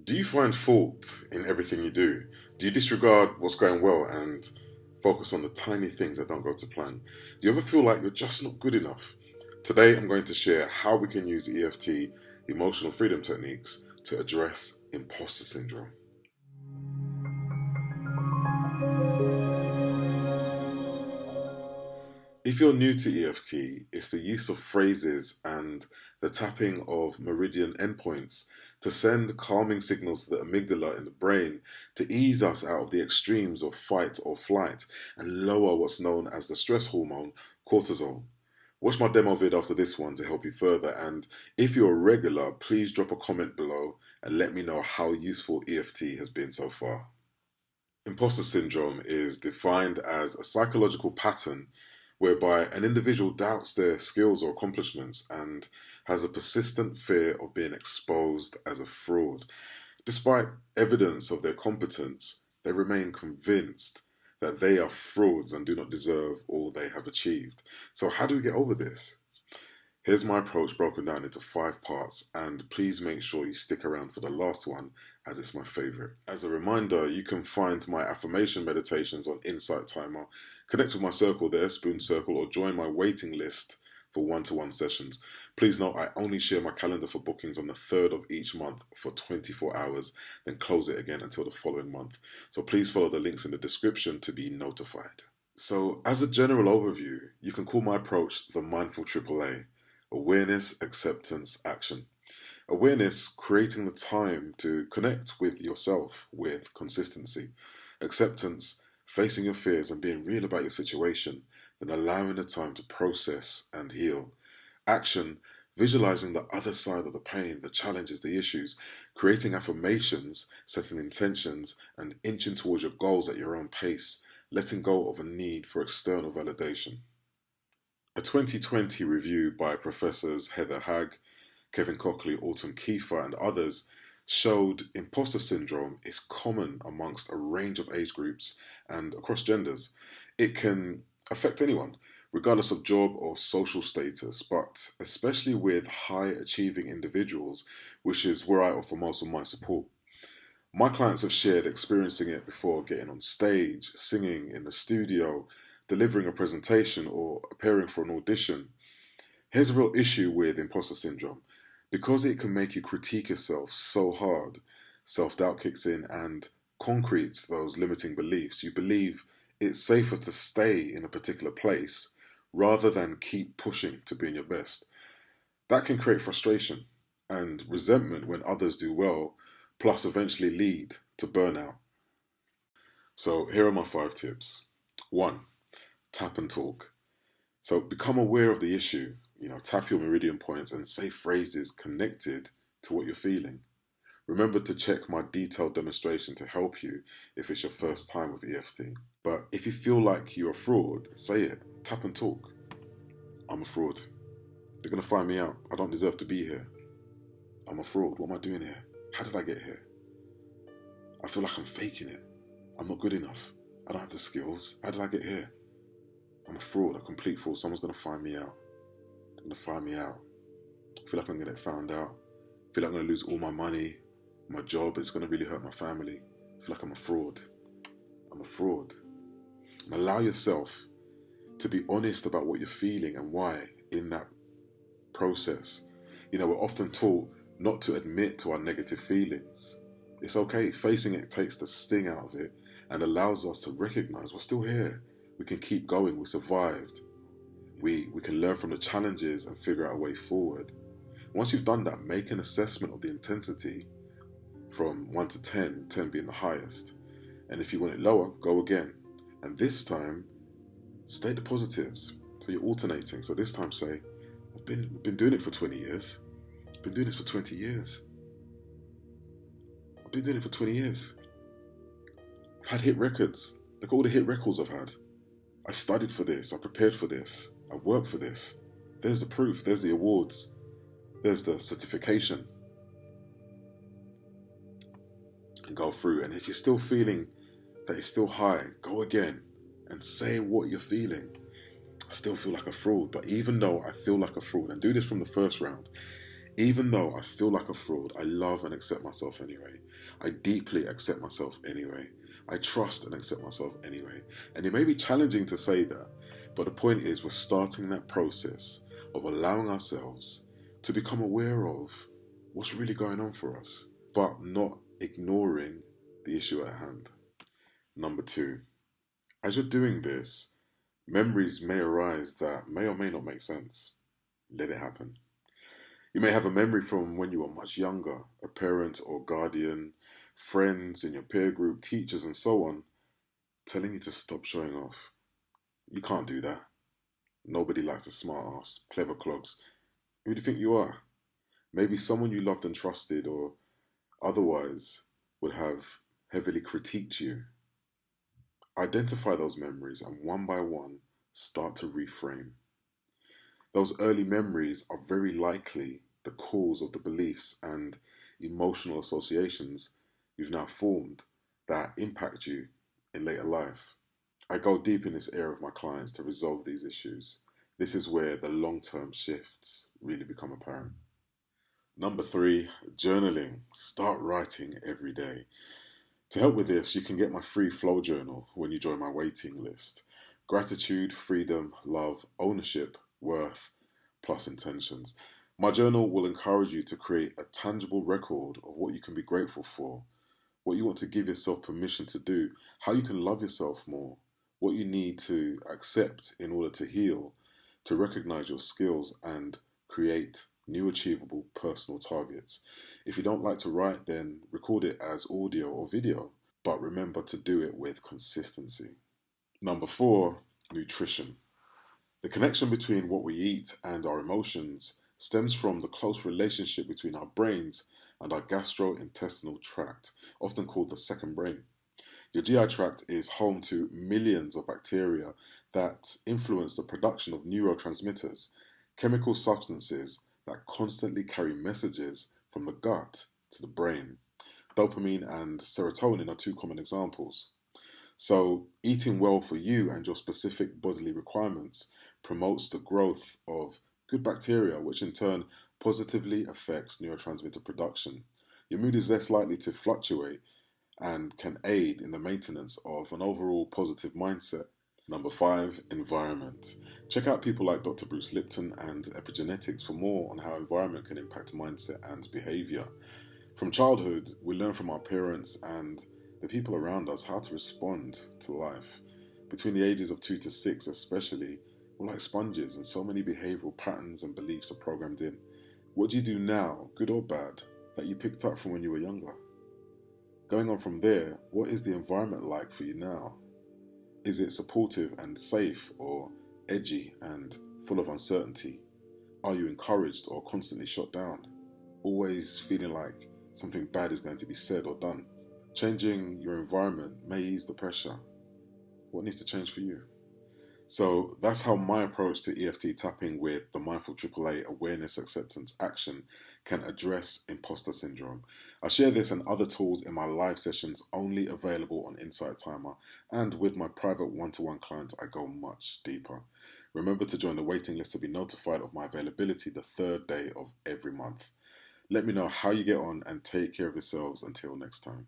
Do you find fault in everything you do? Do you disregard what's going well and focus on the tiny things that don't go to plan? Do you ever feel like you're just not good enough? Today I'm going to share how we can use EFT Emotional Freedom Techniques to address imposter syndrome. If you're new to EFT, it's the use of phrases and the tapping of meridian endpoints to send calming signals to the amygdala in the brain to ease us out of the extremes of fight or flight and lower what's known as the stress hormone, cortisol. Watch my demo vid after this one to help you further, and if you're a regular, please drop a comment below and let me know how useful EFT has been so far. Imposter syndrome is defined as a psychological pattern whereby an individual doubts their skills or accomplishments and has a persistent fear of being exposed as a fraud. Despite evidence of their competence, they remain convinced that they are frauds and do not deserve all they have achieved. So how do we get over this? Here's my approach broken down into 5 parts, and please make sure you stick around for the last one as it's my favorite. As a reminder, you can find my affirmation meditations on Insight Timer, connect with my circle there, Spoon Circle, or join my waiting list for one-to-one sessions. Please note I only share my calendar for bookings on the 3rd of each month for 24 hours, then close it again until the following month. So please follow the links in the description to be notified. So as a general overview, you can call my approach the Mindful AAA. Awareness, acceptance, action. Awareness, creating the time to connect with yourself with consistency. Acceptance, facing your fears and being real about your situation, then allowing the time to process and heal. Action, visualizing the other side of the pain, the challenges, the issues, creating affirmations, setting intentions, and inching towards your goals at your own pace, letting go of a need for external validation. A 2020 review by Professors Heather Hagg, Kevin Cockley, Alton Kiefer, and others showed imposter syndrome is common amongst a range of age groups and across genders. It can affect anyone, regardless of job or social status, but especially with high achieving individuals, which is where I offer most of my support. My clients have shared experiencing it before getting on stage, singing in the studio, delivering a presentation, or appearing for an audition. Here's a real issue with imposter syndrome. Because it can make you critique yourself so hard, self-doubt kicks in and concretes those limiting beliefs. You believe it's safer to stay in a particular place rather than keep pushing to being your best. That can create frustration and resentment when others do well, plus eventually lead to burnout. So here are my 5 tips. 1. Tap and talk. So become aware of the issue, tap your meridian points and say phrases connected to what you're feeling. Remember to check my detailed demonstration to help you if it's your first time with EFT. But if you feel like you're a fraud, say it, tap and talk. I'm a fraud. They're going to find me out. I don't deserve to be here. I'm a fraud. What am I doing here? How did I get here? I feel like I'm faking it. I'm not good enough. I don't have the skills. How did I get here? I'm a fraud, a complete fraud. Someone's going to find me out. They're going to find me out. I feel like I'm going to get found out. I feel like I'm going to lose all my money, my job. It's going to really hurt my family. I feel like I'm a fraud. I'm a fraud. And allow yourself to be honest about what you're feeling and why in that process. We're often taught not to admit to our negative feelings. It's okay. Facing it takes the sting out of it and allows us to recognize we're still here. We can keep going. We survived. We can learn from the challenges and figure out a way forward. Once you've done that, make an assessment of the intensity from 1 to 10, 10 being the highest. And if you want it lower, go again. And this time, state the positives. So you're alternating. So this time say, I've been doing it for 20 years. I've been doing this for 20 years. I've been doing it for 20 years. I've had hit records. Look at all the hit records I've had. I studied for this, I prepared for this, I worked for this. There's the proof, there's the awards, there's the certification. And go through, and if you're still feeling that it's still high, go again and say what you're feeling. I still feel like a fraud, but even though I feel like a fraud, and do this from the first round, Even though I feel like a fraud, I love and accept myself anyway. I deeply accept myself anyway. I trust and accept myself anyway. And it may be challenging to say that, but the point is we're starting that process of allowing ourselves to become aware of what's really going on for us, but not ignoring the issue at hand. Number two, as you're doing this, memories may arise that may or may not make sense. Let it happen. You may have a memory from when you were much younger, a parent or guardian, friends in your peer group, teachers, and so on, telling you to stop showing off. You can't do that. Nobody likes a smart ass, clever clogs. Who do you think you are? Maybe someone you loved and trusted or otherwise would have heavily critiqued you. Identify those memories and one by one start to reframe. Those early memories are very likely the cause of the beliefs and emotional associations you've now formed that impact you in later life. I go deep in this area with my clients to resolve these issues. This is where the long-term shifts really become apparent. Number three, journaling. Start writing every day. To help with this, you can get my free flow journal when you join my waiting list. Gratitude, freedom, love, ownership, worth, plus intentions. My journal will encourage you to create a tangible record of what you can be grateful for, what you want to give yourself permission to do, how you can love yourself more, what you need to accept in order to heal, to recognize your skills and create new achievable personal targets. If you don't like to write, then record it as audio or video, but remember to do it with consistency. Number four, nutrition. The connection between what we eat and our emotions stems from the close relationship between our brains and our gastrointestinal tract, often called the second brain. Your GI tract is home to millions of bacteria that influence the production of neurotransmitters, chemical substances that constantly carry messages from the gut to the brain. Dopamine and serotonin are two common examples. So, eating well for you and your specific bodily requirements promotes the growth of good bacteria, which in turn positively affects neurotransmitter production. Your mood is less likely to fluctuate and can aid in the maintenance of an overall positive mindset. Number five, environment. Check out people like Dr. Bruce Lipton and epigenetics for more on how environment can impact mindset and behavior. From childhood, we learn from our parents and the people around us how to respond to life. Between the ages of 2 to 6 especially, we're like sponges and so many behavioral patterns and beliefs are programmed in. What do you do now, good or bad, that you picked up from when you were younger? Going on from there, what is the environment like for you now? Is it supportive and safe or edgy and full of uncertainty? Are you encouraged or constantly shut down? Always feeling like something bad is going to be said or done? Changing your environment may ease the pressure. What needs to change for you? So that's how my approach to EFT tapping with the Mindful AAA Awareness Acceptance Action can address imposter syndrome. I share this and other tools in my live sessions only available on Insight Timer, and with my private one-to-one clients I go much deeper. Remember to join the waiting list to be notified of my availability the third day of every month. Let me know how you get on and take care of yourselves until next time.